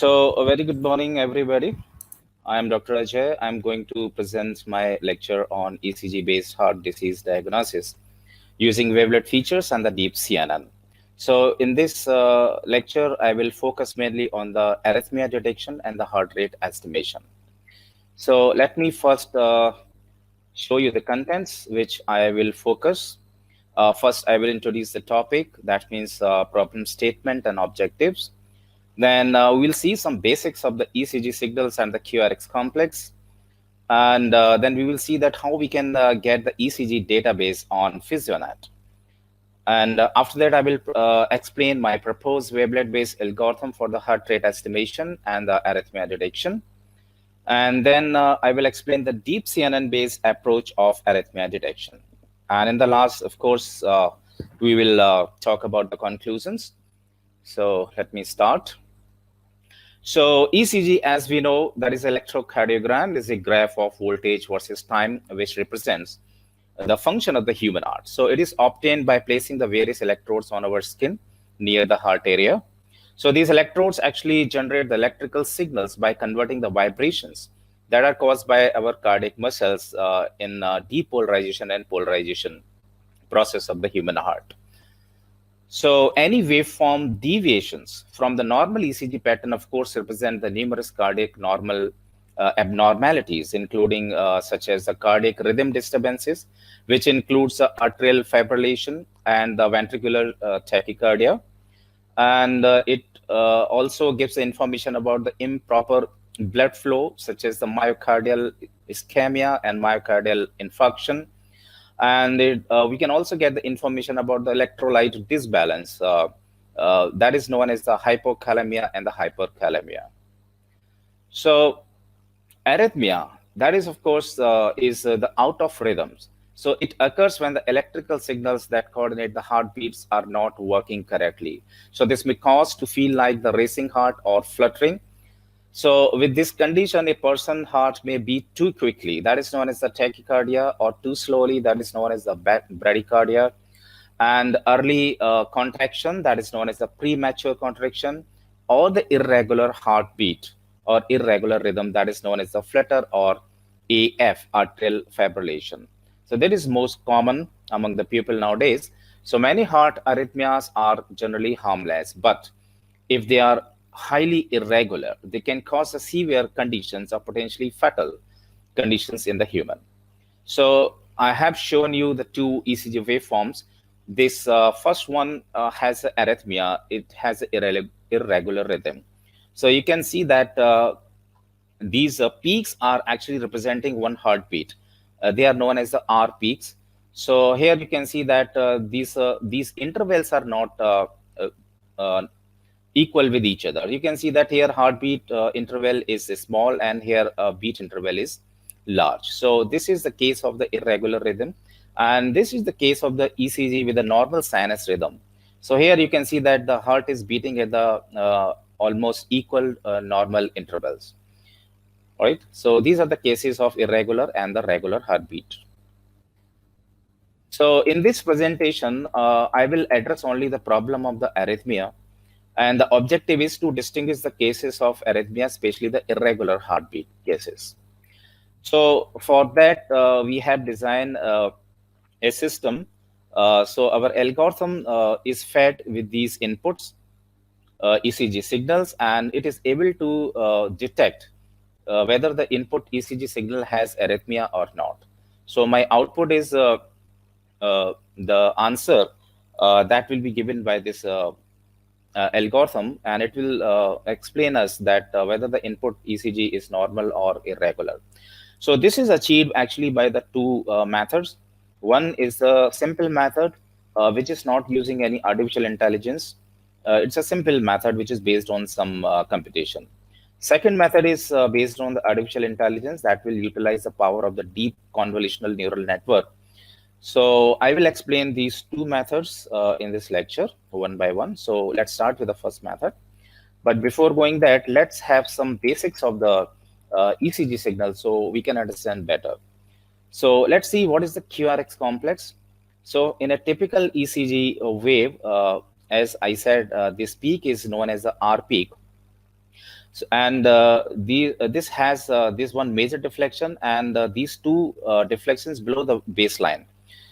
So, a very good morning, everybody. I am Dr. Ajay. I'm going to present my lecture on ECG-based heart disease diagnosis using wavelet features and the deep CNN. So, in this lecture, I will focus mainly on the arrhythmia detection and the heart rate estimation. So, let me first show you the contents which I will focus. First, I will introduce the topic. That means problem statement and objectives. Then we'll see some basics of the ECG signals and the QRS complex. And then we will see that how we can get the ECG database on PhysioNet. And after that, I will explain my proposed wavelet-based algorithm for the heart rate estimation and the arrhythmia detection. And then I will explain the deep CNN-based approach of arrhythmia detection. And in the last, of course, we will talk about the conclusions. So let me start. So ECG, as we know, that is electrocardiogram, is a graph of voltage versus time, which represents the function of the human heart. So it is obtained by placing the various electrodes on our skin near the heart area. So these electrodes actually generate the electrical signals by converting the vibrations that are caused by our cardiac muscles in depolarization and polarization process of the human heart. So any waveform deviations from the normal ECG pattern, of course, represent the numerous cardiac abnormalities, including such as the cardiac rhythm disturbances, which includes the atrial fibrillation and the ventricular tachycardia. And it also gives the information about the improper blood flow, such as the myocardial ischemia and myocardial infarction. And we can also get the information about the electrolyte disbalance that is known as the hypokalemia and the hyperkalemia. So arrhythmia, that is, of course, is the out of rhythms. So it occurs when the electrical signals that coordinate the heartbeats are not working correctly. So this may cause to feel like the racing heart or fluttering. So with this condition, a person's heart may beat too quickly. That is known as the tachycardia, or too slowly. That is known as the bradycardia. And early contraction, that is known as the premature contraction, or the irregular heartbeat or irregular rhythm, that is known as the flutter or AF, atrial fibrillation. So that is most common among the people nowadays. So many heart arrhythmias are generally harmless, but if they are highly irregular, they can cause severe conditions or potentially fatal conditions in the human. So I have shown you the two ECG waveforms. This first one has arrhythmia. It has irregular rhythm. So you can see that these peaks are actually representing one heartbeat. They are known as the R peaks. So here you can see that these intervals are not equal with each other. You can see that here heartbeat interval is small and here beat interval is large. So this is the case of the irregular rhythm, and this is the case of the ECG with a normal sinus rhythm. So here you can see that the heart is beating at the almost equal normal intervals. All right. So these are the cases of irregular and the regular heartbeat. So in this presentation, I will address only the problem of the arrhythmia. And the objective is to distinguish the cases of arrhythmia, especially the irregular heartbeat cases. So for that, we have designed a system. So our algorithm is fed with these inputs, ECG signals, and it is able to detect whether the input ECG signal has arrhythmia or not. So my output is the answer that will be given by this algorithm, and it will explain us that whether the input ECG is normal or irregular. So this is achieved actually by the two methods. One is the simple method, which is not using any artificial intelligence. It's a simple method which is based on some computation. Second method is based on the artificial intelligence that will utilize the power of the deep convolutional neural network. So I will explain these two methods in this lecture one by one. So let's start with the first method. But before going that, let's have some basics of the ECG signal so we can understand better. So let's see what is the QRS complex. So in a typical ECG wave, as I said, this peak is known as the R peak. So, and this has this one major deflection and these two deflections below the baseline.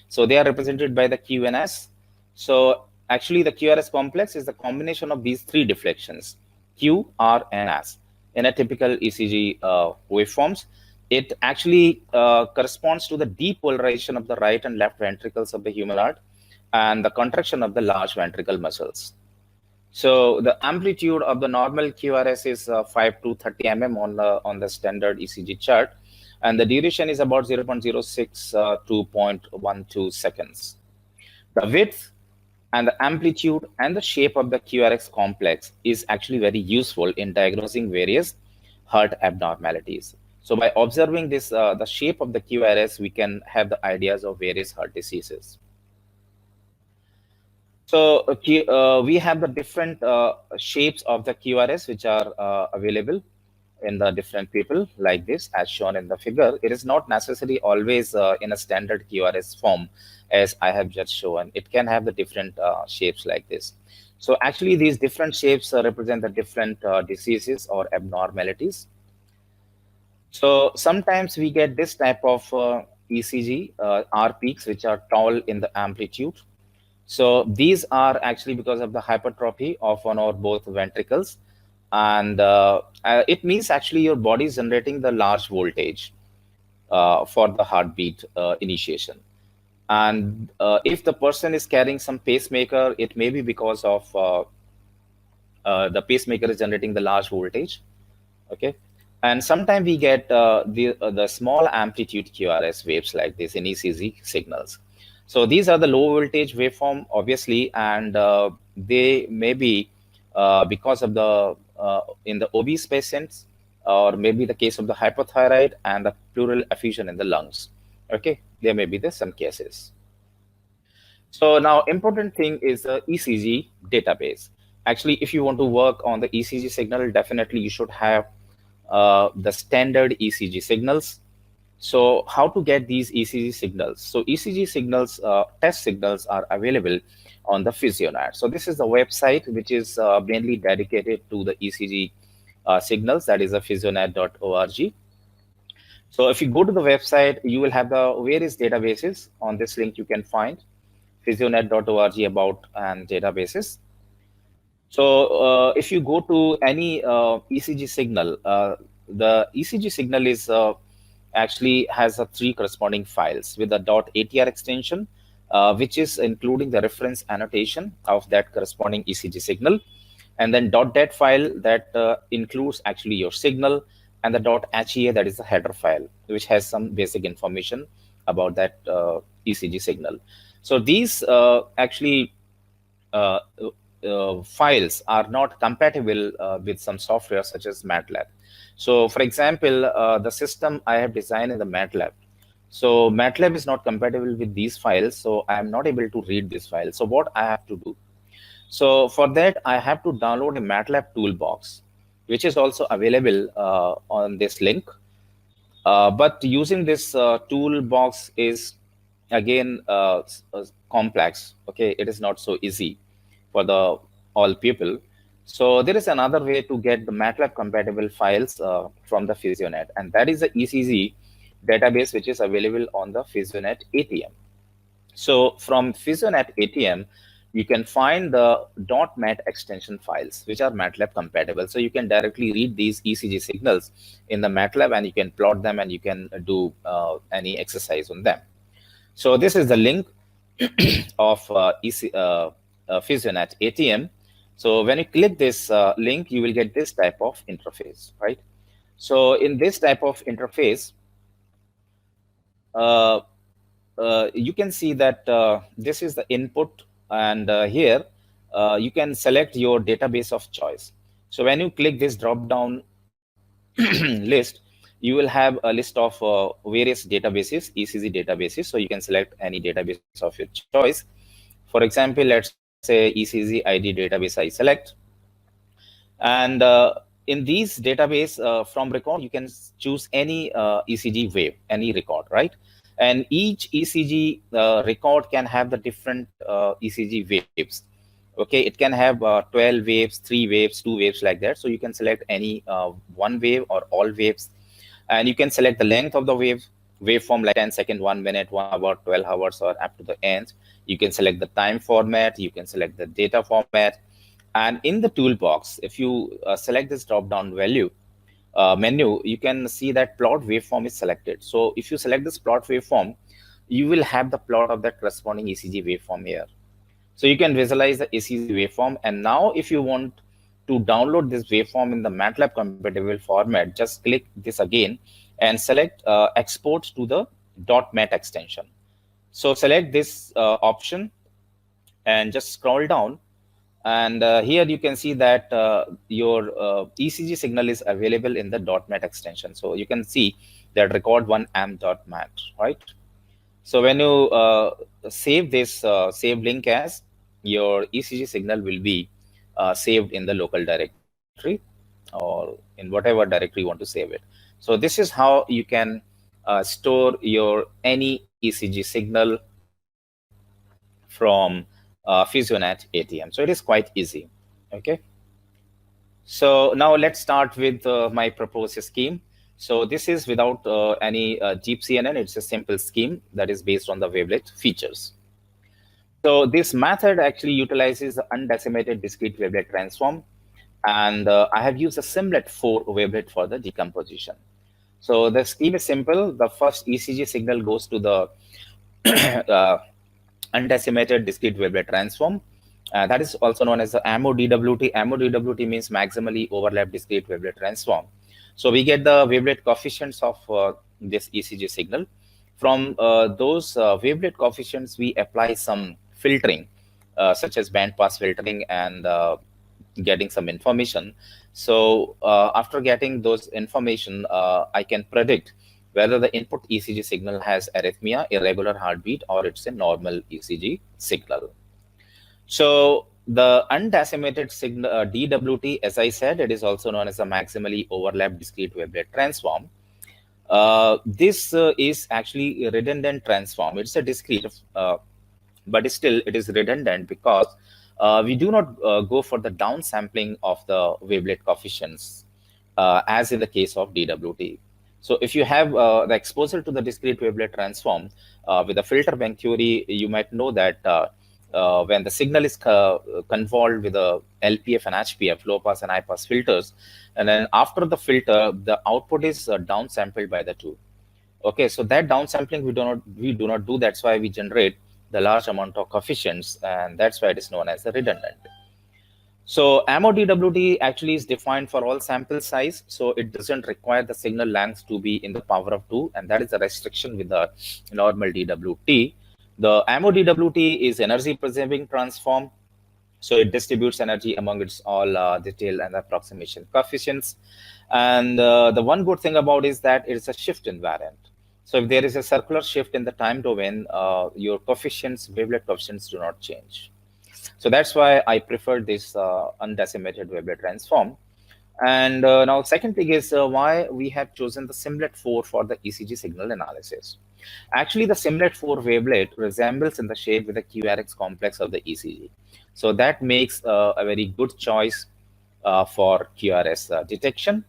So they are represented by the Q and S. So actually the QRS complex is the combination of these three deflections, Q, R, and S. In a typical ECG waveforms, it actually corresponds to the depolarization of the right and left ventricles of the human heart and the contraction of the large ventricle muscles. So the amplitude of the normal QRS is 5 to 30 mm on the standard ECG chart, and the duration is about 0.06 to 0.12 seconds. The width and the amplitude and the shape of the QRS complex is actually very useful in diagnosing various heart abnormalities. So by observing this, the shape of the QRS, we can have the ideas of various heart diseases. So we have the different shapes of the QRS which are available in the different people like this as shown in the figure. It is not necessarily always in a standard QRS form as I have just shown. It can have the different shapes like this. So actually these different shapes represent the different diseases or abnormalities. So sometimes we get this type of ECG, R peaks, which are tall in the amplitude. So these are actually because of the hypertrophy of one or both ventricles. And it means actually your body is generating the large voltage for the heartbeat initiation. And if the person is carrying some pacemaker, it may be because of the pacemaker is generating the large voltage. Okay. And sometimes we get the small amplitude QRS waves like this in ECG signals. So these are the low voltage waveform, obviously, and they may be because of the in the obese patients, or maybe the case of the hypothyroid and the pleural effusion in the lungs. Okay, there may be some cases. So now important thing is the ECG database. Actually, if you want to work on the ECG signal, definitely you should have the standard ECG signals. So how to get these ECG signals? So ECG signals, test signals are available on the PhysioNet. So this is the website which is mainly dedicated to the ECG signals, that is a PhysioNet.org. So if you go to the website, you will have the various databases. On this link you can find PhysioNet.org about and databases. So if you go to any ECG signal, the ECG signal is actually has three corresponding files with a .atr extension, which is including the reference annotation of that corresponding ECG signal, and then .dat file that includes actually your signal, and the .hea, that is the header file, which has some basic information about that ECG signal. So these actually files are not compatible with some software such as MATLAB. So for example, the system I have designed in the MATLAB. So MATLAB is not compatible with these files, so I am not able to read this file. So what I have to do? So for that, I have to download a MATLAB toolbox, which is also available on this link. But using this toolbox is again complex. Okay, it is not so easy for the all people. So there is another way to get the MATLAB compatible files from the PhysioNet, and that is the ECG database, which is available on the PhysioNet ATM. So from PhysioNet ATM, you can find the .mat extension files, which are MATLAB compatible. So you can directly read these ECG signals in the MATLAB, and you can plot them, and you can do any exercise on them. So this is the link of PhysioNet ATM. So when you click this link, you will get this type of interface, right? So in this type of interface, you can see that this is the input, and here you can select your database of choice. So when you click this drop-down list, you will have a list of various databases, ECG databases. So you can select any database of your choice. For example, let's say ECG ID database I select. And in these database from record, you can choose any ECG wave, any record, right? And each ECG record can have the different ECG waves. Okay, it can have 12 waves, 3 waves, 2 waves, like that. So you can select any one wave or all waves, and you can select the length of the waveform, like 10 second, 1 minute, 1 hour, 12 hours, or up to the end. You can select the time format, you can select the data format, and in the toolbox, if you select this drop down menu, you can see that plot waveform is selected. So if you select this plot waveform, you will have the plot of that corresponding ECG waveform here. So you can visualize the ECG waveform. And now if you want to download this waveform in the MATLAB compatible format, just click this again and select export to the .mat extension. So select this option and just scroll down. And here you can see that your ECG signal is available in the .mat extension. So you can see that record one am.mat, right? So when you save this save link as, your ECG signal will be saved in the local directory or in whatever directory you want to save it. So this is how you can store your any ECG signal from PhysioNet ATM. So it is quite easy. Okay. So now let's start with my proposed scheme. So this is without any deep CNN. It's a simple scheme that is based on the wavelet features. So this method actually utilizes the undecimated discrete wavelet transform. And I have used a Simlet 4 wavelet for the decomposition. So the scheme is simple. The first ECG signal goes to the undecimated discrete wavelet transform. That is also known as the MODWT. MODWT means maximally overlapped discrete wavelet transform. So we get the wavelet coefficients of this ECG signal. From those wavelet coefficients, we apply some filtering, such as band pass filtering, and getting some information. So after getting those information, I can predict whether the input ECG signal has arrhythmia, irregular heartbeat, or it's a normal ECG signal. So the undecimated signal DWT, as I said, it is also known as a maximally overlapped discrete wavelet transform. This is actually a redundant transform. It's a discrete, but still it is redundant because we do not go for the downsampling of the wavelet coefficients as in the case of DWT. So if you have the exposure to the discrete wavelet transform with the filter bank theory, you might know that when the signal is convolved with the LPF and HPF, low pass and high pass filters, and then after the filter, the output is downsampled by the two. Okay, so that downsampling we do not do. That's why we generate the large amount of coefficients, and that's why it is known as the redundant. So MODWT actually is defined for all sample size, so it doesn't require the signal length to be in the power of 2, and that is the restriction with the normal DWT. The MODWT is energy preserving transform, so it distributes energy among its all detail and approximation coefficients. And the one good thing about is that it is a shift invariant. So if there is a circular shift in the time domain, your coefficients, wavelet coefficients, do not change. So that's why I prefer this undecimated wavelet transform. And now second thing is why we have chosen the Simlet 4 for the ECG signal analysis. Actually, the Simlet 4 wavelet resembles in the shape with the QRS complex of the ECG. So that makes a very good choice for QRS detection.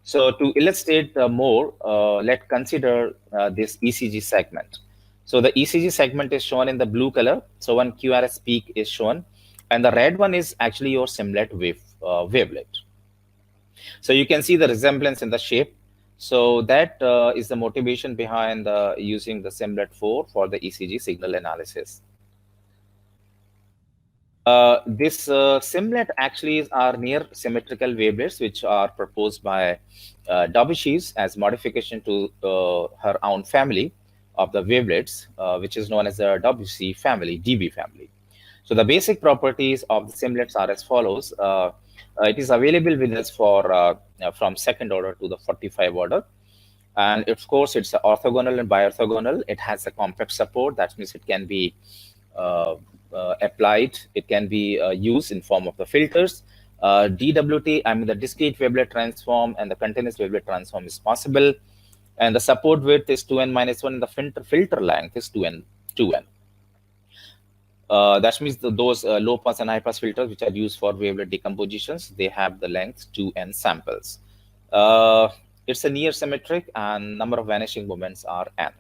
So to illustrate more, let's consider this ECG segment. So the ECG segment is shown in the blue color. So one QRS peak is shown, and the red one is actually your Simlet wavelet. So you can see the resemblance in the shape. So that is the motivation behind using the Simlet 4 for the ECG signal analysis. This Simlet actually are near symmetrical wavelets, which are proposed by Dobishes as modification to her own family of the wavelets, which is known as the WC family, DB family. So the basic properties of the Simlets are as follows. It is available with us for from second order to the 45 order. And of course, it's orthogonal and biorthogonal. It has a complex support. That means it can be applied. It can be used in form of the filters. DWT, I mean the discrete wavelet transform and the continuous wavelet transform is possible. And the support width is 2n minus 1, and the filter length is 2n. That means those low pass and high pass filters which are used for wavelet decompositions, they have the length 2n samples. It's a near symmetric and number of vanishing moments are n.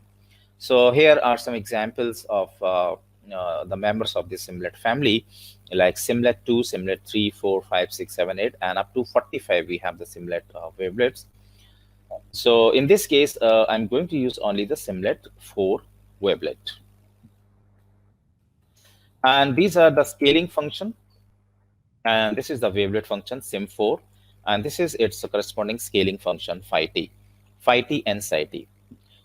So here are some examples of the members of this simlet family, like simlet 2, simlet 3, 4, 5, 6, 7, 8, and up to 45 we have the simlet wavelets. So in this case, I'm going to use only the simlet 4 wavelet. And these are the scaling function. And this is the wavelet function sim4. And this is its corresponding scaling function phi t n psi t.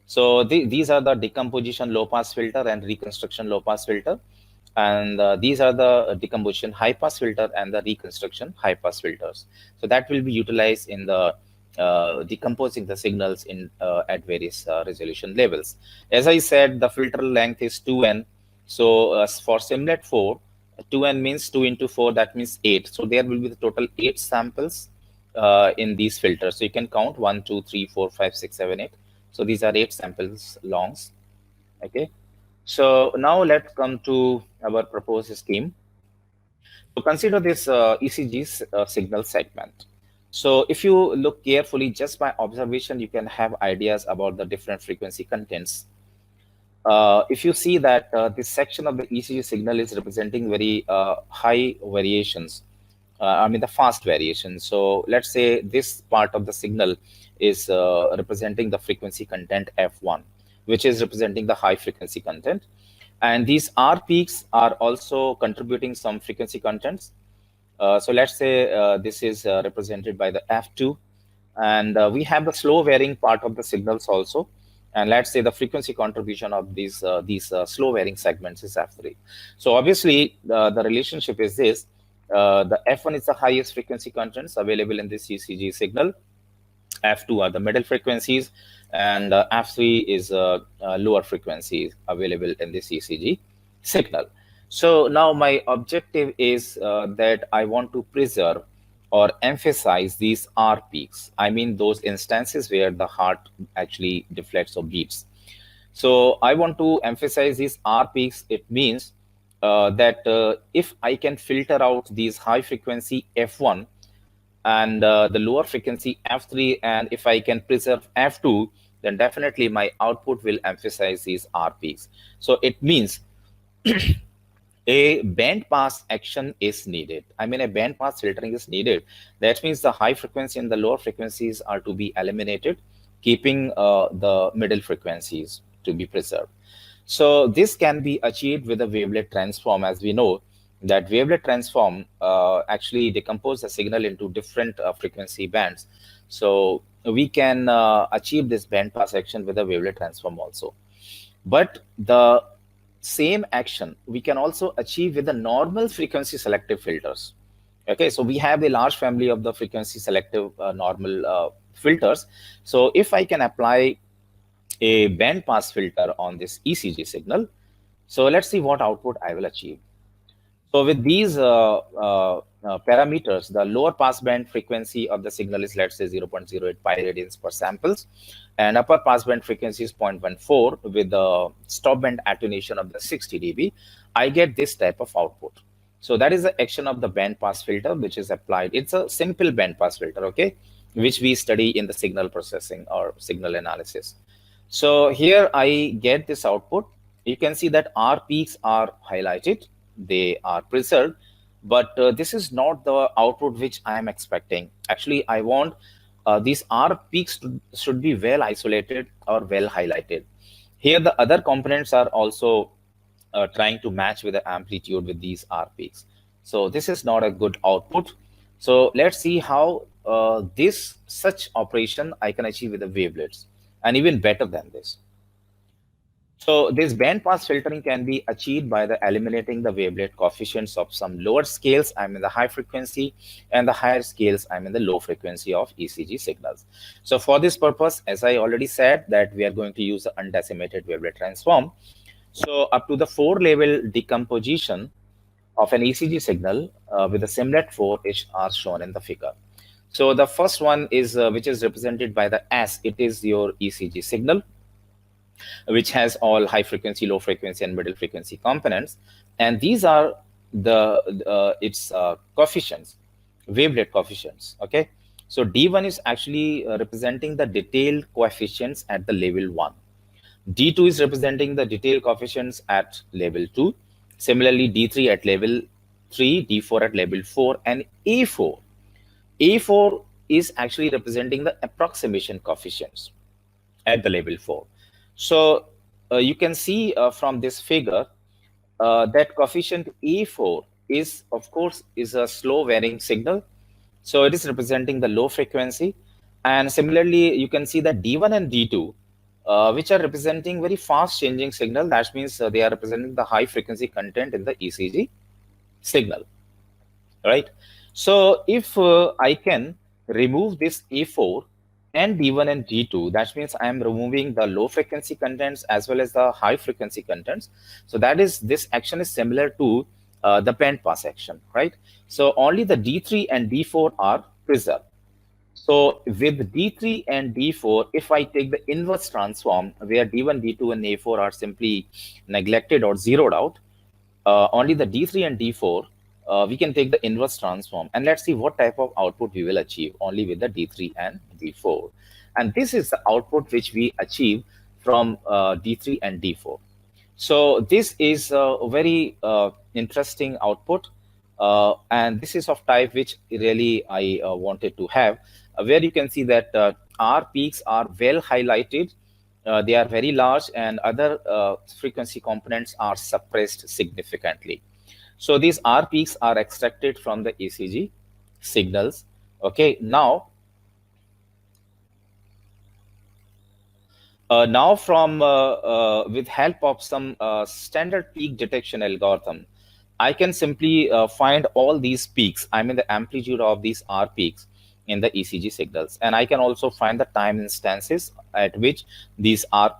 So these are the decomposition low pass filter and reconstruction low pass filter. And these are the decomposition high pass filter and the reconstruction high pass filters. So that will be utilized in the decomposing the signals in at various resolution levels. As I said, the filter length is 2n. So for simlet 4, 2n means 2 into 4, that means 8. So there will be the total 8 samples in these filters. So you can count 1, 2, 3, 4, 5, 6, 7, 8. So these are 8 samples longs. Okay. So now let's come to our proposed scheme. So consider this ECG signal segment. So if you look carefully, just by observation, you can have ideas about the different frequency contents. If you see that this section of the ECG signal is representing very high variations, the fast variations. So let's say this part of the signal is representing the frequency content F1, which is representing the high frequency content. And these R peaks are also contributing some frequency contents. So let's say this is represented by the F2. And we have the slow varying part of the signals also. And let's say the frequency contribution of these slow varying segments is F3. So obviously, the relationship is this. The F1 is the highest frequency contents available in this ECG signal. F2 are the middle frequencies, and F3 is lower frequencies available in this ECG signal. So now my objective is that I want to preserve or emphasize these R peaks. I mean those instances where the heart actually deflects or beats. So I want to emphasize these R peaks. It means that if I can filter out these high frequency F1 and the lower frequency F3, and if I can preserve F2, then definitely my output will emphasize these R peaks. So it means a band pass action is needed. I mean, a band pass filtering is needed. That means the high frequency and the lower frequencies are to be eliminated, keeping the middle frequencies to be preserved. So this can be achieved with a wavelet transform. As we know that wavelet transform actually decompose the signal into different frequency bands. So we can achieve this band pass action with a wavelet transform also. But the same action we can also achieve with the normal frequency selective filters. Okay, so we have a large family of the frequency selective normal filters. So if I can apply a band pass filter on this ECG signal, so let's see what output I will achieve. So with these parameters, the lower pass band frequency of the signal is, let's say, 0.08 pi radians per samples, and upper pass band frequency is 0.14 with the stop band attenuation of the 60 dB. I get this type of output. So that is the action of the band pass filter which is applied. It's a simple band pass filter, okay, which we study in the signal processing or signal analysis. So here I get this output. You can see that R peaks are highlighted. They are preserved, but this is not the output which I am expecting. Actually, I want these R peaks should be well isolated or well highlighted. Here, the other components are also trying to match with the amplitude with these R peaks. So this is not a good output. So let's see how this such operation I can achieve with the wavelets, and even better than this. So this band pass filtering can be achieved by the eliminating the wavelet coefficients of some lower scales, I'm in the high frequency, and the higher scales, I'm in the low frequency of ECG signals. So for this purpose, as I already said, that we are going to use the undecimated wavelet transform. So up to the 4-level decomposition of an ECG signal with the simlet 4 are shown in the figure. So the first one is which is represented by the S. It is your ECG signal. which has all high frequency, low frequency, and middle frequency components. And these are its coefficients, wavelet coefficients. Okay, so D1 is actually representing the detailed coefficients at the level 1. D2 is representing the detailed coefficients at level 2. Similarly, D3 at level 3, D4 at level 4, and A4. A4 is actually representing the approximation coefficients at the level 4. So you can see from this figure that coefficient A4 is, of course, is a slow varying signal. So it is representing the low frequency. And similarly, you can see that D1 and D2, which are representing very fast changing signal. That means they are representing the high frequency content in the ECG signal, right? So if I can remove this A4 and D1 and D2, that means I am removing the low frequency contents as well as the high frequency contents. So that is, this action is similar to the band pass action, right? So only the D3 and D4 are preserved. So with D3 and D4, if I take the inverse transform where D1, D2, and A4 are simply neglected or zeroed out, only the D3 and D4, we can take the inverse transform, and let's see what type of output we will achieve only with the D3 and D4. And this is the output which we achieve from D3 and D4. So this is a very interesting output, and this is of type which really I wanted to have, where you can see that our peaks are well highlighted. They are very large, and other frequency components are suppressed significantly. So these R peaks are extracted from the ECG signals. Okay, now from with help of some standard peak detection algorithm, I can simply find all these peaks, I mean the amplitude of these R peaks in the ECG signals. And I can also find the time instances at which these R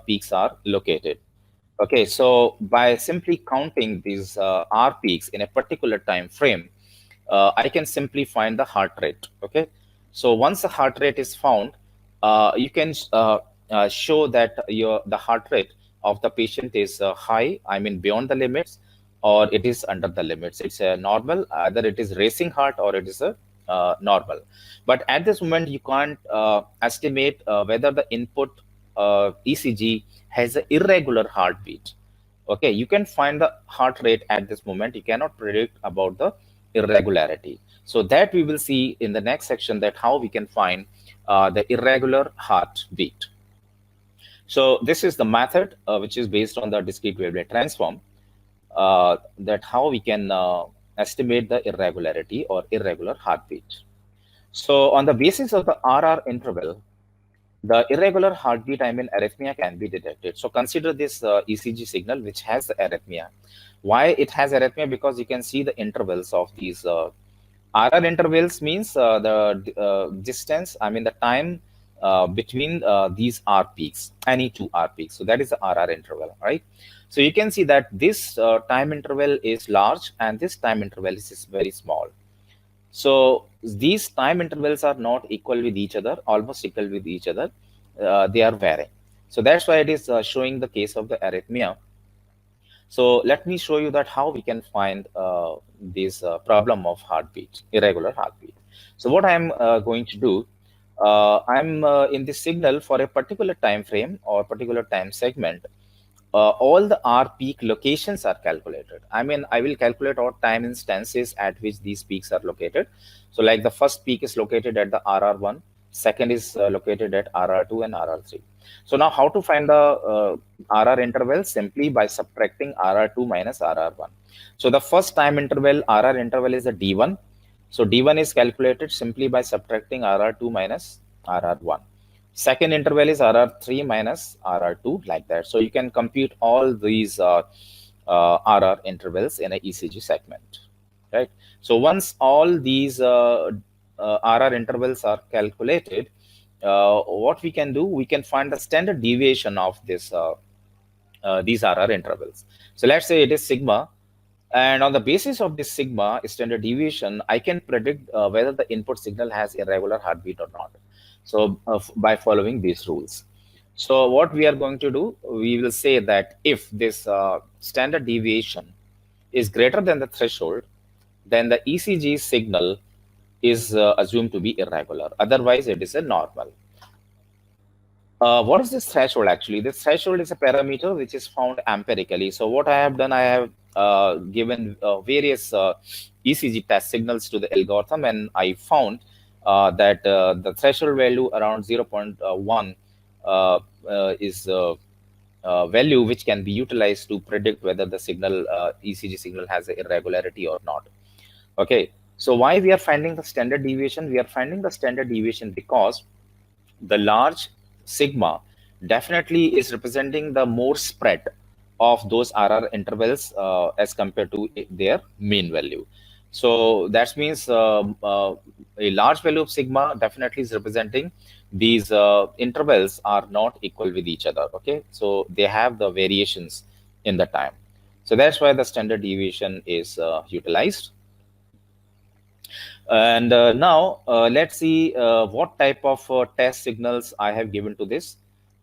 peaks are located. Okay, so by simply counting these R peaks in a particular time frame, I can simply find the heart rate. Okay, so once the heart rate is found, you can show that the heart rate of the patient is high, I mean beyond the limits, or it is under the limits. It's a normal, either it is racing heart or it is a normal. But at this moment, you can't estimate whether the input ECG has an irregular heartbeat. Okay, you can find the heart rate at this moment. You cannot predict about the irregularity. So that we will see in the next section, that how we can find the irregular heartbeat. So this is the method which is based on the discrete wavelet transform, that how we can estimate the irregularity or irregular heartbeat. So on the basis of the RR interval, the irregular heartbeat, I mean arrhythmia, can be detected. So consider this ECG signal which has the arrhythmia. Why it has arrhythmia? Because you can see the intervals of these RR intervals means the distance, I mean the time between these R peaks, any two R peaks. So that is the RR interval, right? So you can see that this time interval is large and this time interval is very small. So these time intervals are not equal with each other, almost equal with each other. They are varying. So that's why it is showing the case of the arrhythmia. So let me show you that how we can find this problem of heartbeat, irregular heartbeat. So what I'm going to do, I'm in this signal for a particular time frame or particular time segment. All the R peak locations are calculated. I mean, I will calculate all time instances at which these peaks are located. So like the first peak is located at the RR1, second is located at RR2 and RR3. So now how to find the RR interval? Simply by subtracting RR2 minus RR1. So the first time interval, RR interval, is a D1. So D1 is calculated simply by subtracting RR2 minus RR1. Second interval is RR3 minus RR2, like that. So you can compute all these RR intervals in an ECG segment, right? So once all these RR intervals are calculated, what we can do, we can find the standard deviation of this these RR intervals. So let's say it is sigma, and on the basis of this sigma standard deviation, I can predict whether the input signal has irregular heartbeat or not. So by following these rules. So what we are going to do, we will say that if this standard deviation is greater than the threshold, then the ECG signal is assumed to be irregular. Otherwise, it is a normal. What is this threshold actually? This threshold is a parameter which is found empirically. So what I have done, I have given various ECG test signals to the algorithm, and I found that the threshold value around 0.1 is value which can be utilized to predict whether the signal ECG signal has an irregularity or not. Okay, so why we are finding the standard deviation? We are finding the standard deviation because the large sigma definitely is representing the more spread of those RR intervals as compared to their mean value. So that means a large value of sigma definitely is representing these intervals are not equal with each other. Okay, so they have the variations in the time. So that's why the standard deviation is utilized. And now let's see what type of test signals I have given to this.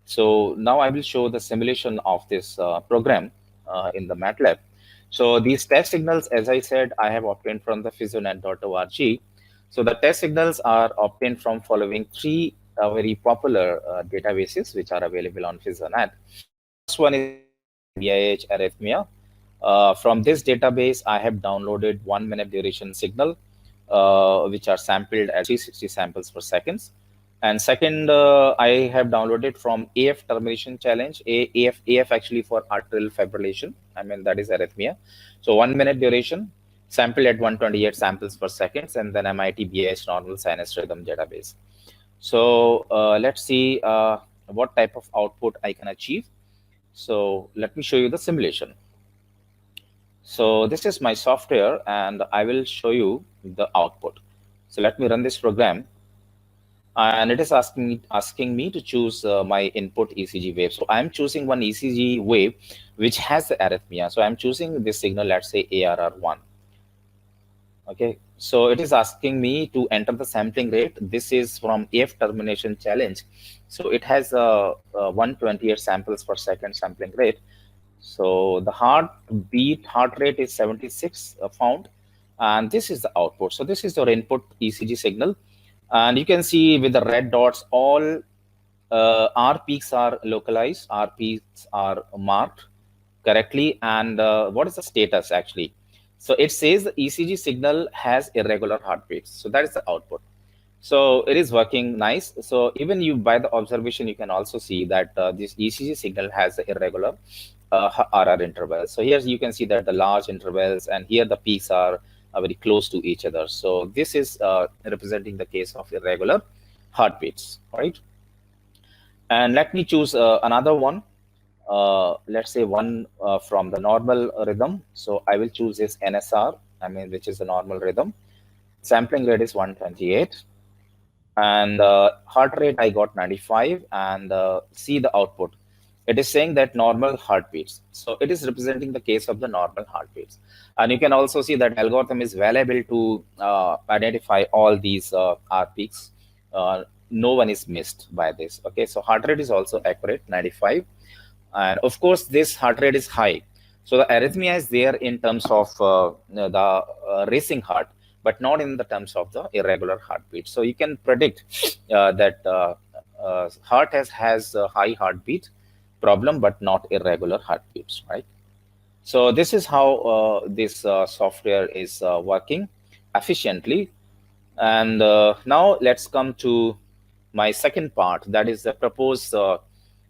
So now I will show the simulation of this program in the MATLAB. So these test signals, as I said, I have obtained from the PhysioNet.org. So the test signals are obtained from following three very popular databases which are available on PhysioNet. First one is BIH Arrhythmia. From this database, I have downloaded 1 minute duration signal, which are sampled at 360 samples per second. And second, I have downloaded from AF termination challenge, AF actually for atrial fibrillation. I mean, that is arrhythmia. So 1 minute duration, sampled at 128 samples per second, and then MIT BIH normal sinus rhythm database. So let's see what type of output I can achieve. So let me show you the simulation. So this is my software, and I will show you the output. So let me run this program, and it is asking me to choose my input ECG wave. So I'm choosing one ECG wave which has the arrhythmia. So I'm choosing this signal, let's say ARR1. Okay, so it is asking me to enter the sampling rate. This is from AF termination challenge. So it has 128 samples per second sampling rate. So the heart rate is 76 found, and this is the output. So this is your input ECG signal, and you can see with the red dots, all R peaks are localized, R peaks are marked correctly. And what is the status actually? So it says the ECG signal has irregular heartbeats. So that is the output. So it is working nice. So even you, by the observation, you can also see that this ECG signal has irregular RR intervals. So here you can see that the large intervals, and here the peaks are very close to each other. So this is representing the case of irregular heartbeats, right? And let me choose another one. Let's say one from the normal rhythm. So I will choose this NSR, I mean, which is the normal rhythm. Sampling rate is 128. And heart rate, I got 95. And see the output. It is saying that normal heartbeats. So it is representing the case of the normal heartbeats. And you can also see that algorithm is well able to identify all these R peaks. No one is missed by this. Okay, so heart rate is also accurate, 95. And of course, this heart rate is high. So the arrhythmia is there in terms of the racing heart, but not in the terms of the irregular heartbeat. So you can predict that heart has a high heartbeat problem, but not irregular heartbeats, right? So this is how this software is working efficiently. And now let's come to my second part, that is the proposed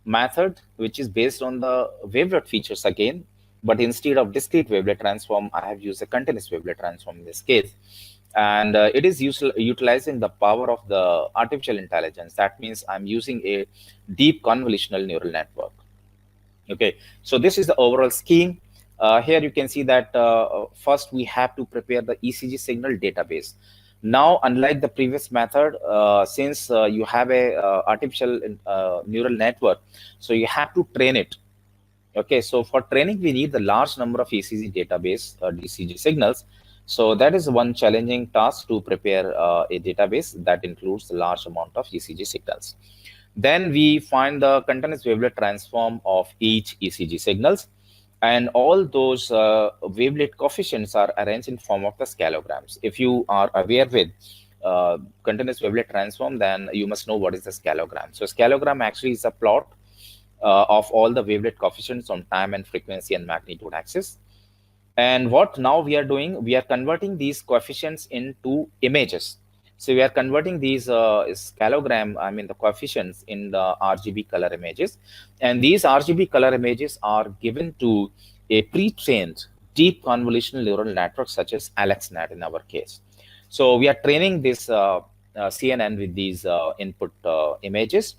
method, which is based on the wavelet features again, but instead of discrete wavelet transform, I have used a continuous wavelet transform in this case. And it is utilizing the power of the artificial intelligence. That means I'm using a deep convolutional neural network. Okay, so this is the overall scheme. Here you can see that first we have to prepare the ECG signal database. Now, unlike the previous method, since you have a artificial neural network, so you have to train it. Okay, so for training, we need the large number of ECG database ECG signals. So that is one challenging task to prepare a database that includes a large amount of ECG signals. Then we find the continuous wavelet transform of each ECG signals, and all those wavelet coefficients are arranged in form of the scalograms. If you are aware with continuous wavelet transform, then you must know what is the scalogram. So scalogram actually is a plot of all the wavelet coefficients on time and frequency and magnitude axis. And what now we are doing, we are converting these coefficients into images. So we are converting these scalogram, I mean the coefficients, in the RGB color images. And these RGB color images are given to a pre-trained deep convolutional neural network such as AlexNet in our case. So we are training this CNN with these input images.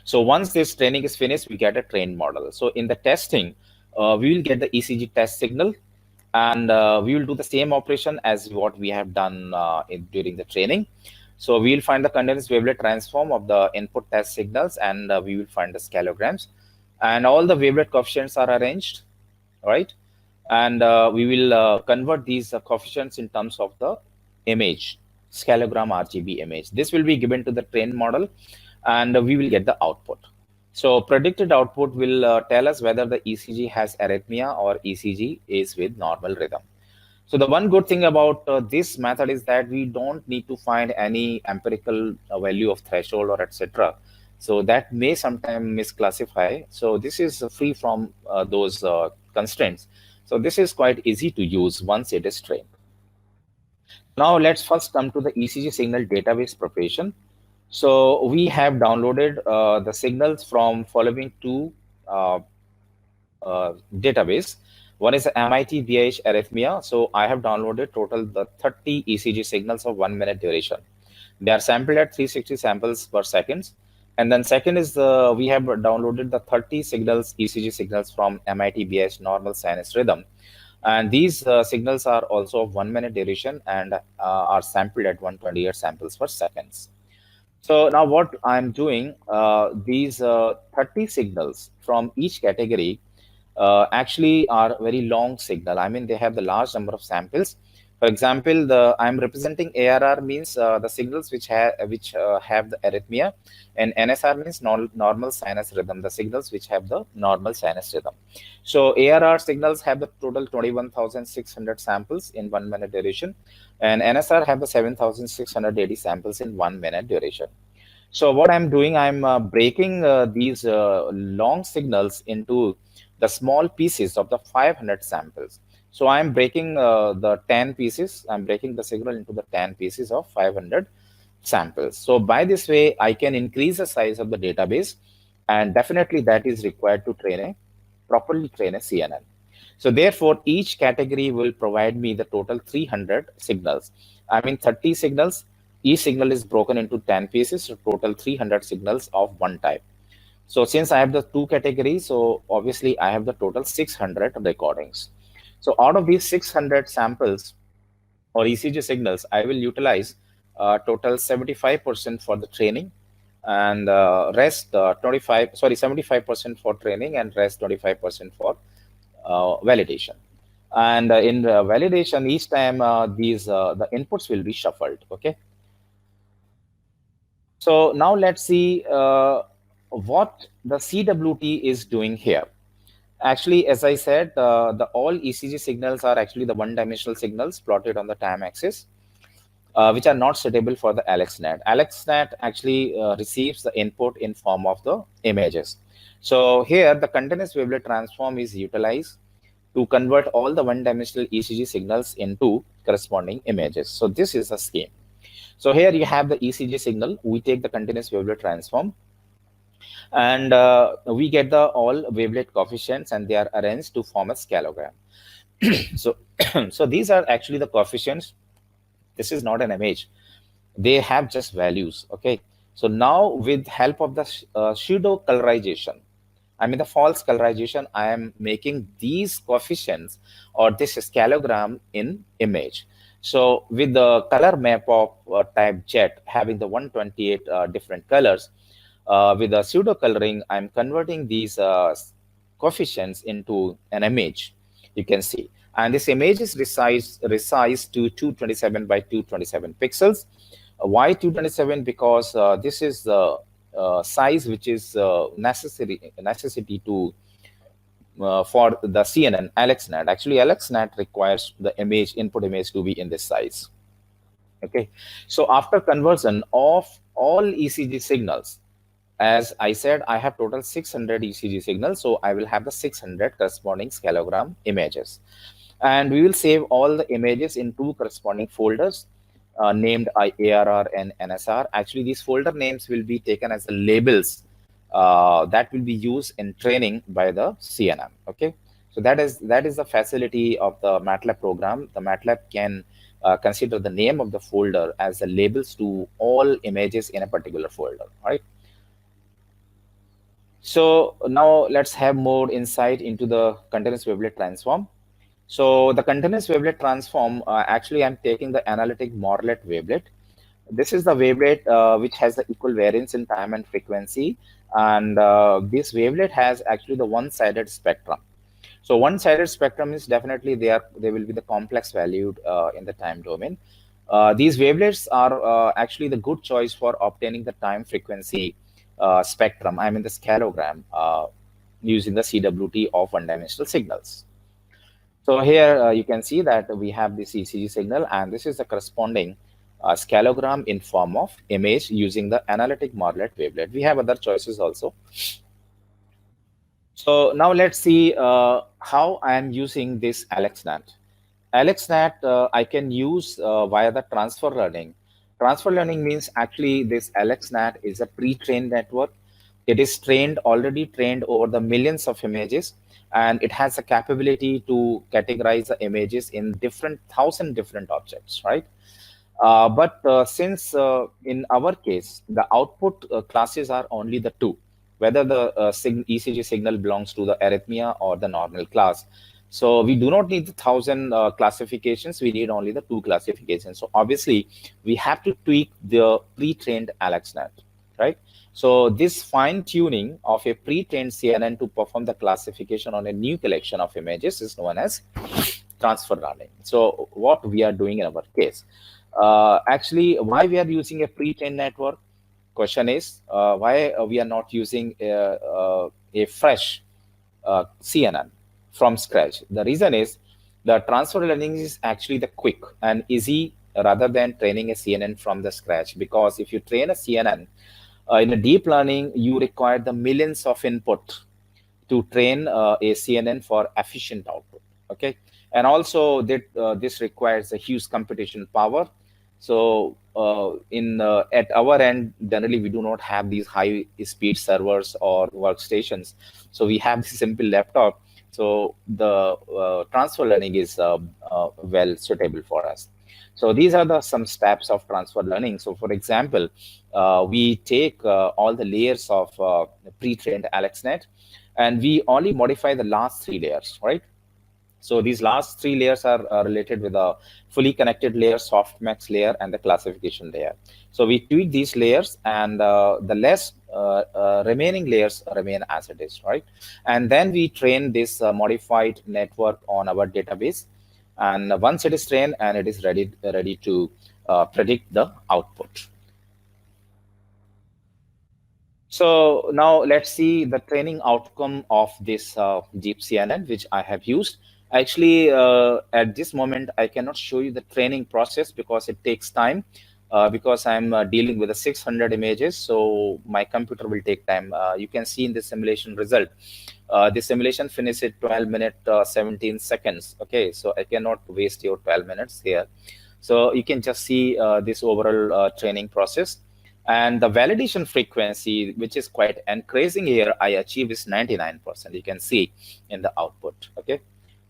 So once this training is finished, we get a trained model. So in the testing, we will get the ECG test signal, and we will do the same operation as what we have done during the training. So we will find the continuous wavelet transform of the input test signals, and we will find the scalograms, and all the wavelet coefficients are arranged, right? And we will convert these coefficients in terms of the image, scalogram RGB image. This will be given to the trained model, and we will get the output. So predicted output will tell us whether the ECG has arrhythmia or ECG is with normal rhythm. So the one good thing about this method is that we don't need to find any empirical value of threshold or etc. So that may sometimes misclassify. So this is free from those constraints. So this is quite easy to use once it is trained. Now let's first come to the ECG signal database preparation. So we have downloaded the signals from following two database. One is the MIT BH Arrhythmia. So I have downloaded total the 30 ECG signals of 1 minute duration. They are sampled at 360 samples per second. And then second is we have downloaded the 30 signals, ECG signals from MIT BH normal sinus rhythm. And these signals are also of 1 minute duration and are sampled at 128 samples per second. So now what I'm doing, these 30 signals from each category actually are very long signal. I mean, they have the large number of samples. For example, I'm representing ARR means the signals which have the arrhythmia, and NSR means normal sinus rhythm, the signals which have the normal sinus rhythm. So ARR signals have the total 21,600 samples in 1 minute duration, and NSR have the 7,680 samples in 1 minute duration. So what I'm doing, I'm breaking these long signals into the small pieces of the 500 samples. So I'm breaking the 10 pieces. I'm breaking the signal into the 10 pieces of 500 samples. So by this way, I can increase the size of the database, and definitely that is required to properly train a CNN. So therefore, each category will provide me the total 300 signals. I mean 30 signals. Each signal is broken into 10 pieces, so total 300 signals of one type. So since I have the two categories, so obviously I have the total 600 recordings. So out of these 600 samples or ECG signals, I will utilize total 75% for the training, and rest 75% for training, and rest 25% for validation. And in validation, each time the inputs will be shuffled. Okay. So now let's see what the CWT is doing here. Actually, as I said, all ECG signals are actually the one-dimensional signals plotted on the time axis, which are not suitable for the AlexNet. AlexNet actually receives the input in form of the images. So here, the continuous wavelet transform is utilized to convert all the one-dimensional ECG signals into corresponding images. So this is the scheme. So here you have the ECG signal. We take the continuous wavelet transform, and we get the all wavelet coefficients, and they are arranged to form a scalogram. So, so these are actually the coefficients. This is not an image. They have just values. Okay. So now with help of the pseudo colorization, I mean the false colorization, I am making these coefficients or this scalogram in image. So with the color map of type jet having the 128 different colors, with the pseudo coloring, I'm converting these coefficients into an image, you can see. And this image is resized to 227 by 227 pixels. Why 227? Because this is the size which is necessity to for the CNN AlexNet. Actually, AlexNet requires the input image to be in this size. Okay, so after conversion of all ECG signals, as I said, I have total 600 ECG signals, so I will have the 600 corresponding scalegram images. And we will save all the images in two corresponding folders named ARR and NSR. Actually, these folder names will be taken as the labels that will be used in training by the CNN. Okay, so that is the facility of the MATLAB program. The MATLAB can consider the name of the folder as the labels to all images in a particular folder, right? So now let's have more insight into the continuous wavelet transform. So the continuous wavelet transform, actually I'm taking the analytic Morlet wavelet. This is the wavelet which has the equal variance in time and frequency. And this wavelet has actually the one-sided spectrum. So one-sided spectrum is definitely they will be the complex valued in the time domain. These wavelets are actually the good choice for obtaining the time frequency spectrum, I mean the scaleogram, using the CWT of one-dimensional signals. So here you can see that we have this ECG signal, and this is the corresponding scaleogram in form of image using the analytic Morlet wavelet. We have other choices also. So now let's see how I am using this AlexNet. AlexNet I can use via the transfer learning. Transfer learning means actually this AlexNet is a pre-trained network. It is already trained over the millions of images, and it has the capability to categorize the images in 1,000 different objects, right? But since in our case, the output classes are only the two, whether the ECG signal belongs to the arrhythmia or the normal class. So we do not need the 1,000 classifications. We need only the two classifications. So obviously, we have to tweak the pre-trained AlexNet, right? So this fine-tuning of a pre-trained CNN to perform the classification on a new collection of images is known as transfer learning. So what we are doing in our case, actually, why we are using a pre-trained network? Question is why we are not using a fresh CNN from scratch. The reason is the transfer learning is actually the quick and easy rather than training a CNN from the scratch. Because if you train a CNN in a deep learning, you require the millions of input to train a CNN for efficient output. Okay, and also that this requires a huge computation power. So at our end, generally we do not have these high-speed servers or workstations. So we have this simple laptop. So the transfer learning is well suitable for us. So these are some steps of transfer learning. So for example, we take all the layers of pre-trained AlexNet, and we only modify the last three layers, right? So these last three layers are related with a fully connected layer, softmax layer, and the classification layer. So we tweak these layers, and the less remaining layers remain as it is, right? And then we train this modified network on our database. And once it is trained, and it is ready to predict the output. So now let's see the training outcome of this Jeep CNN, which I have used. Actually, at this moment, I cannot show you the training process because it takes time, because I'm dealing with the 600 images. So my computer will take time. You can see in the simulation result, the simulation finished at 12 minutes, 17 seconds. Okay, so I cannot waste your 12 minutes here. So you can just see this overall training process. And the validation frequency, which is quite increasing here, I achieve is 99%. You can see in the output. Okay,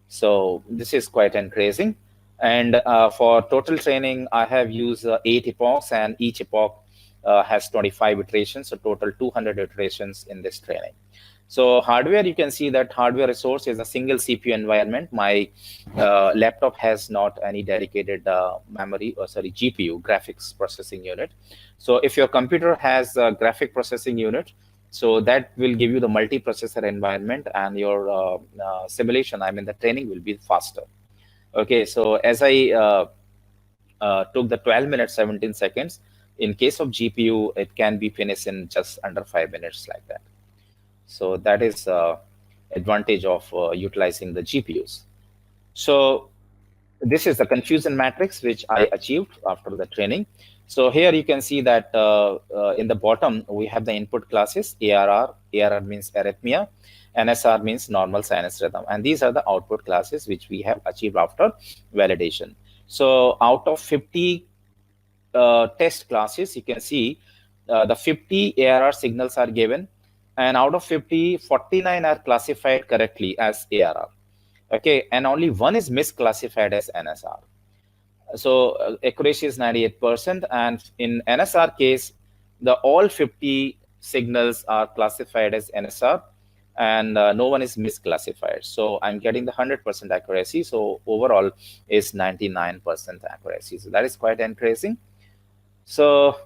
so this is quite increasing. And for total training, I have used 8 epochs, and each epoch has 25 iterations, so total 200 iterations in this training. So hardware, you can see that hardware resource is a single CPU environment. My laptop has not any dedicated GPU, graphics processing unit. So if your computer has a graphic processing unit, so that will give you the multi-processor environment, and your simulation, I mean the training, will be faster. Okay, so as I took the 12 minutes, 17 seconds, In case of GPU, it can be finished in just under 5 minutes like that. So that is advantage of utilizing the GPUs. So this is the confusion matrix which I achieved after the training. So here you can see that in the bottom we have the input classes ARR. ARR means arrhythmia, NSR means normal sinus rhythm, and these are the output classes which we have achieved after validation. So out of 50 test classes, you can see the 50 ARR signals are given, and out of 50, 49 are classified correctly as ARR. Okay, and only one is misclassified as NSR. So accuracy is 98%, and in NSR case, the all 50 signals are classified as NSR, and no one is misclassified. So I'm getting the 100% accuracy. So overall is 99% accuracy. So that is quite encouraging. So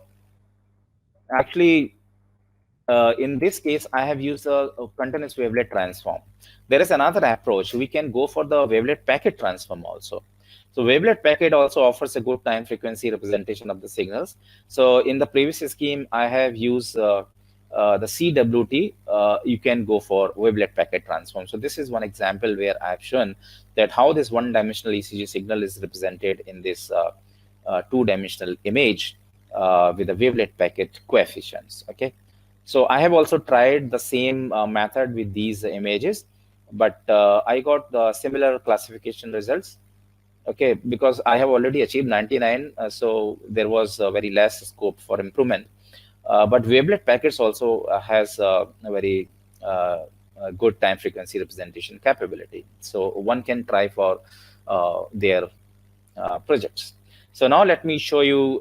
actually, in this case, I have used a continuous wavelet transform. There is another approach. We can go for the wavelet packet transform also. So wavelet packet also offers a good time frequency representation of the signals. So in the previous scheme, I have used the CWT. You can go for wavelet packet transform. So this is one example where I've shown that how this one-dimensional ECG signal is represented in this two-dimensional image with the wavelet packet coefficients. Okay. So I have also tried the same method with these images, but I got the similar classification results. Okay, because I have already achieved 99, so there was very less scope for improvement. But wavelet packets also has a very good time frequency representation capability. So one can try for their projects. So now let me show you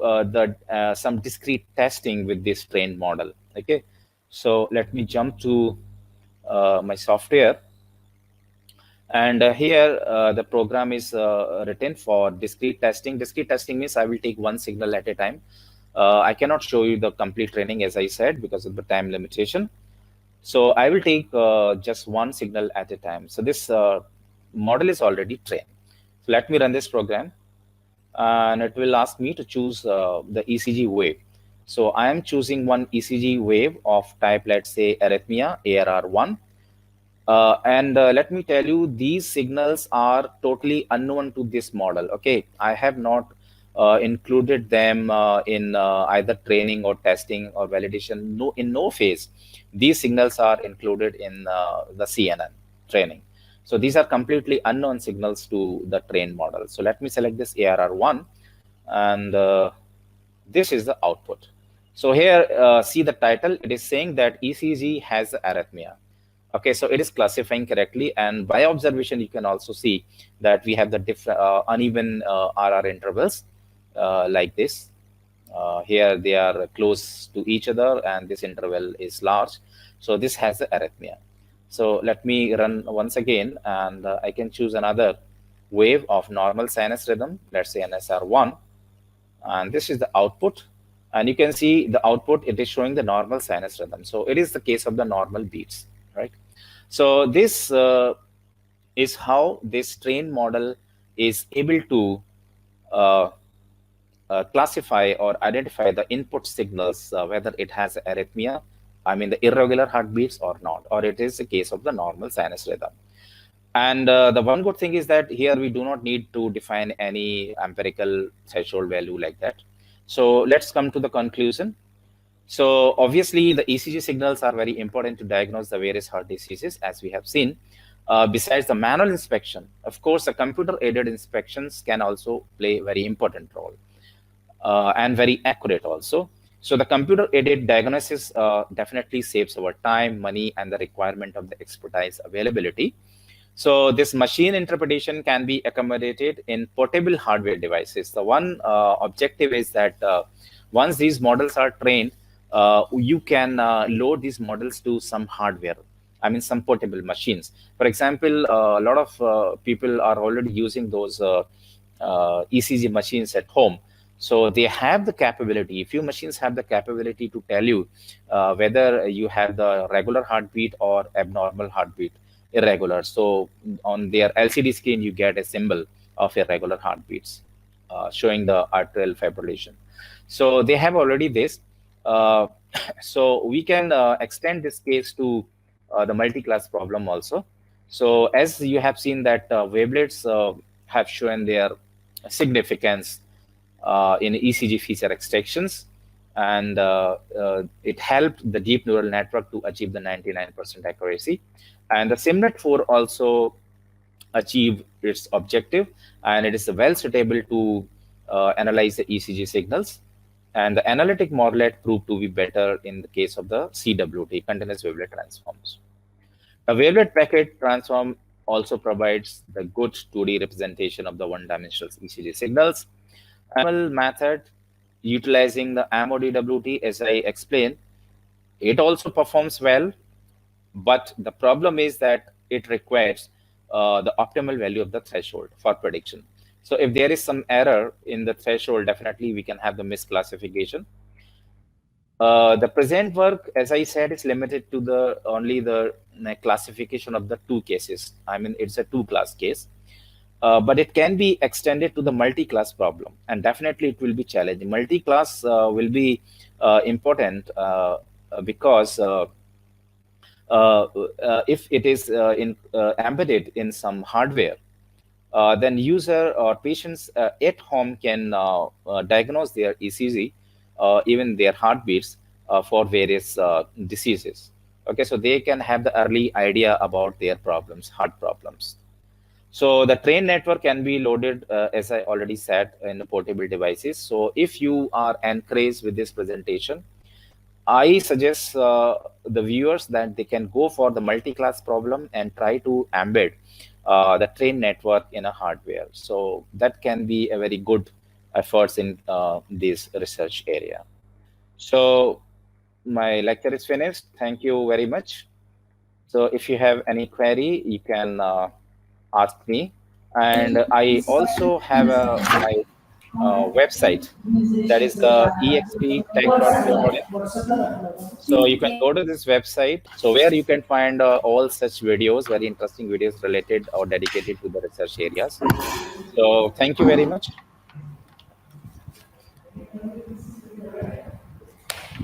some discrete testing with this trained model. Okay, so let me jump to my software. And here the program is written for discrete testing. Discrete testing means I will take one signal at a time. I cannot show you the complete training, as I said, because of the time limitation. So I will take just one signal at a time. So this model is already trained. So let me run this program, and it will ask me to choose the ECG wave. So I am choosing one ECG wave of type, let's say, arrhythmia, ARR1. And let me tell you, these signals are totally unknown to this model. Okay, I have not included them in either training or testing or validation. No, in no phase, these signals are included in the CNN training. So these are completely unknown signals to the trained model. So let me select this ARR1, and this is the output. So here, see the title. It is saying that ECG has arrhythmia. Okay, so it is classifying correctly, and by observation, you can also see that we have the different uneven RR intervals like this. Here they are close to each other, and this interval is large. So this has the arrhythmia. So let me run once again, and I can choose another wave of normal sinus rhythm, let's say NSR1, and this is the output. And you can see the output, it is showing the normal sinus rhythm. So it is the case of the normal beats, right? So this is how this trained model is able to classify or identify the input signals, whether it has arrhythmia, I mean the irregular heartbeats or not, or it is a case of the normal sinus rhythm. And the one good thing is that here we do not need to define any empirical threshold value like that. So let's come to the conclusion. So obviously, the ECG signals are very important to diagnose the various heart diseases, as we have seen. Besides the manual inspection, of course, the computer-aided inspections can also play a very important role and very accurate also. So the computer-aided diagnosis definitely saves our time, money, and the requirement of the expertise availability. So this machine interpretation can be accommodated in portable hardware devices. The one objective is that once these models are trained, you can load these models to some hardware, I mean some portable machines. For example, a lot of people are already using those ECG machines at home. So they have the capability, few machines have the capability to tell you whether you have the regular heartbeat or abnormal heartbeat, irregular. So on their LCD screen, you get a symbol of irregular heartbeats showing the arterial fibrillation. So they have already this. Uh, so we can extend this case to the multi-class problem also. So as you have seen that wavelets have shown their significance in ECG feature extractions, and it helped the deep neural network to achieve the 99% accuracy. And the SIMNet4 also achieve its objective, and it is well suitable to analyze the ECG signals. And the analytic modelet proved to be better in the case of the CWT, continuous wavelet transforms. A wavelet packet transform also provides the good 2D representation of the one-dimensional ECG signals. Animal method utilizing the MODWT, as I explained, it also performs well, but the problem is that it requires the optimal value of the threshold for prediction. So if there is some error in the threshold, definitely we can have the misclassification. The present work, as I said, is limited to the only the classification of the two cases. I mean, it's a two-class case. But it can be extended to the multi-class problem, and definitely it will be challenging. Multi-class will be important because if it is embedded in some hardware, then user or patients at home can diagnose their ECG, even their heartbeats for various diseases. Okay, so they can have the early idea about their problems, heart problems. So the train network can be loaded, as I already said, in portable devices. So if you are encouraged with this presentation, I suggest the viewers that they can go for the multi-class problem and try to embed the train network in a hardware. So that can be a very good efforts in this research area. So my lecture is finished. Thank you very much. So if you have any query, you can ask me. And I also have my website, that is the exptech.info. So you can go to this website, so where you can find all such videos, very interesting videos related or dedicated to the research areas. So thank you very much.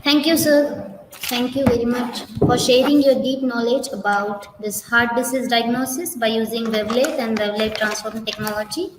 Thank you, sir. Thank you very much for sharing your deep knowledge about this heart disease diagnosis by using Wavelet and Wavelet transform technology.